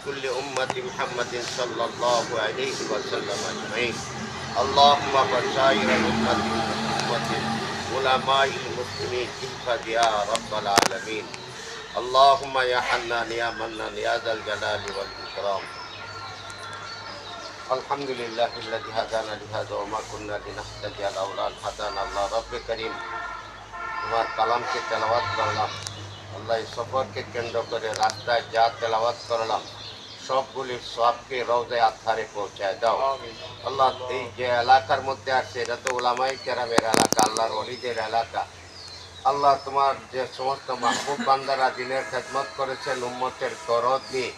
كل أمة محمد صلى الله عليه وسلم أجمعين. اللهم وسائر الأمة علماء المسلمين احفظ يا رب العالمين. اللهم يا حنان يا منان يا ذا الجلال والإكرام. الحمد لله الذي هدانا لهذا وما كنا لنهتدي لولا أن هدانا الله. رب كريم, তোমার কালামকে তেলাওয়াত করলাম আল্লাহ, এই সফরকে কেন্দ্র করে রাস্তায় যা তেলাওয়াত করলাম সবগুলির সবকে রওজায়ে আতহারে পৌঁছায় দাও আল্লাহ। এই যে এলাকার মধ্যে আছে এটা তো উলামায়ে কেরামের এলাকা, আল্লাহর ওলিদের এলাকা আল্লাহ। তোমার যে সমস্ত মাহবুব বান্দারা দিনের খেদমত করেছেন উম্মতের দরদ নিয়ে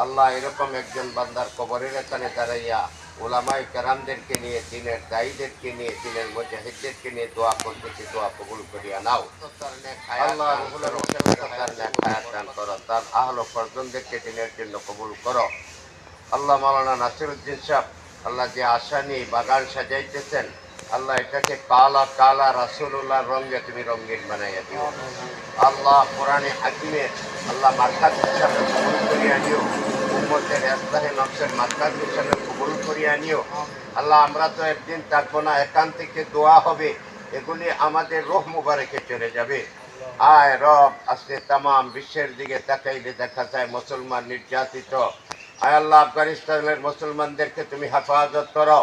আল্লাহ, এরকম একজন বান্দার কবরের এখানে দাঁড়াইয়া উলামায়ে কেরামদেরকে নিয়ে, দিনের দায়ীদেরকে নিয়ে, দিনের মুজাহিদদেরকে নিয়ে দোয়া করতেছি, দোয়া কবুল করিয়া নাও আল্লাহ। রুহুলের তার নেক হায়াত দান করো, তার আহল ফরজনদেরকে দিনের জন্য কবুল করো আল্লাহ। মাওলানা নাসিরউদ্দিন সাহেব আল্লাহ যে আশা নিয়ে বাগান সাজাইতেছেন আল্লাহ, এটাকে কালা কালা রাসূলুল্লাহর রঙে তুমি রঙিন বানাইয়া দিও আল্লাহ। কোরআনে হাকিমের আল্লাহ মার্কাজ হিসাবে কবুল করিয়া নিও, উম্মতের ইসলাহে নফসের মার্কাজ হিসাবে কবুল করিয়া নিও আল্লাহ। আমরা তো একদিন থাকবো না, এখান থেকে দোয়া হবে, এগুলি আমাদের রূহ মুবারকে চলে যাবে। আয় রব, আজকে তামাম বিশ্বের দিকে তাকাইলে দেখা যায় মুসলমান নির্যাতিত। আয় আল্লাহ, আফগানিস্তানের মুসলমানদেরকে তুমি হেফাজত করো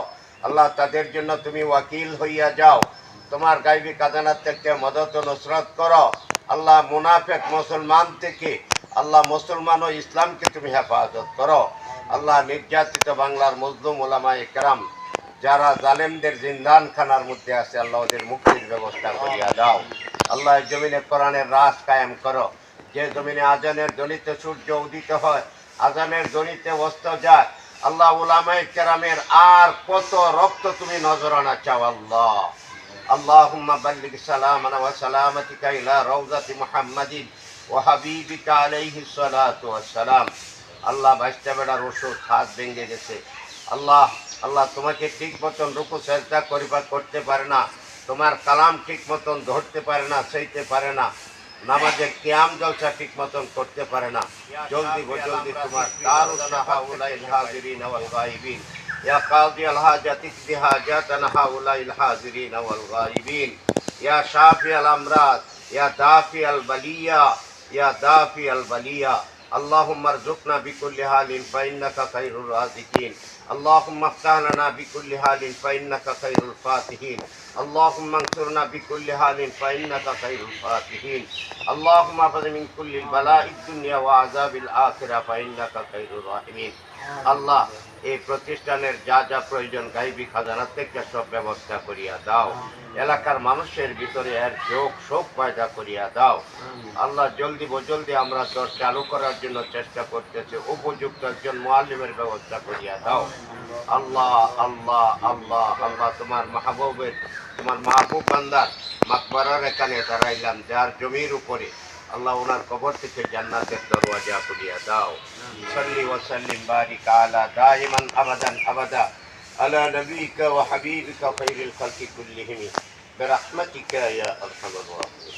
আল্লাহ, তাদের জন্য তুমি ওয়াকিল হইয়া যাও, তোমার গায়বী খাজানা থেকে মদত ও নুসরত করো আল্লাহ। মুনাফিক মুসলমান থেকে আল্লাহ মুসলমান ও ইসলামকে তুমি হেফাজত করো আল্লাহ। নির্যাতিত বাংলার মজলুম উলামায়ে কেরাম যারা জালেমদের জিন্দানখানার মধ্যে আছে আল্লাহ, ওদের মুক্তির ব্যবস্থা করিয়া দাও আল্লাহ। জমিনে কোরআনের রাজ কায়েম করো, যে জমিনে আজানের ধ্বনিতে সূর্য উদিত হয়, আজানের ধ্বনিতে অস্ত যায় আল্লাহ, উলামায়ে কেরামের আর কত রক্ত তুমি নজরানা চাও আল্লাহ। আল্লাহুম্মা বাল্লিগ সালামানা ওয়া সালামাতিকা ইলা রাউযাতি মুহাম্মাদিন ওয়া হাবিবিকা আলাইহিস সালাতু ওয়াস সালাম। আল্লাহ, বাইশটা বেড়ার ওষুধ হাত ভেঙে গেছে আল্লাহ। আল্লাহ, তোমাকে ঠিক মতন রুকু সেজদা করতে পারে না, তোমার কালাম ঠিক মতন ধরতে পারে না, সইতে পারে না, নামাজের কিয়াম জলসা ঠিক মতন করতে পারে না। জলদি জলদি তোমার দারুস হাউলাইল হাজিরিন ওয়াল গায়িবিন ইয়া কাযী আল হাজাতি ইকদি হাজাতানা হাউলাইল হাজিরিন ওয়াল গায়িবিন ইয়া শাফি আল আমরাদ ইয়া দাফি আল বালিয়া ইয়া দাফি আল বালিয়া। اللهم ارزقنا بكل حال فإنك خير الرازقين. اللهم افتح لنا بكل حال فإنك خير الفاتحين. اللهم انصرنا بكل حال فإنك خير الفاتحين. اللهم احفظ من كل البلاء الدنيا وعذاب الآخرة فإنك خير الراحمين. আল্লাহ, এই প্রতিষ্ঠানের যা যা প্রয়োজন গায়বী খাজানা থেকে সব ব্যবস্থা করিয়া দাও, এলাকার মানুষের ভিতরে এর যোগ শোক পয়দা করিয়া দাও আল্লাহ। জলদি আমরা দর চালু করার জন্য চেষ্টা করতেছি, উপযুক্ত একজন মুআল্লিমের ব্যবস্থা করিয়া দাও আল্লাহ। আল্লাহ আল্লাহ আল্লাহ, তোমার মাহবুব বান্দার মাকবারার এখানে দাঁড়াইলাম, যার জমির উপরে আল্লাহ, ওনার কবর থেকে জান্নাতের দরওয়াজা খুলিয়া দাও। সাল্লি ওয়া সাল্লিম বারিক আলা দাইমান আবাদান আবাদা আলা নবিকা ওয়া হাবিবিকা খায়রিল খালকি কুল্লিহিম বিরহমাতিকা ইয়া আরহামার রাহিমিন।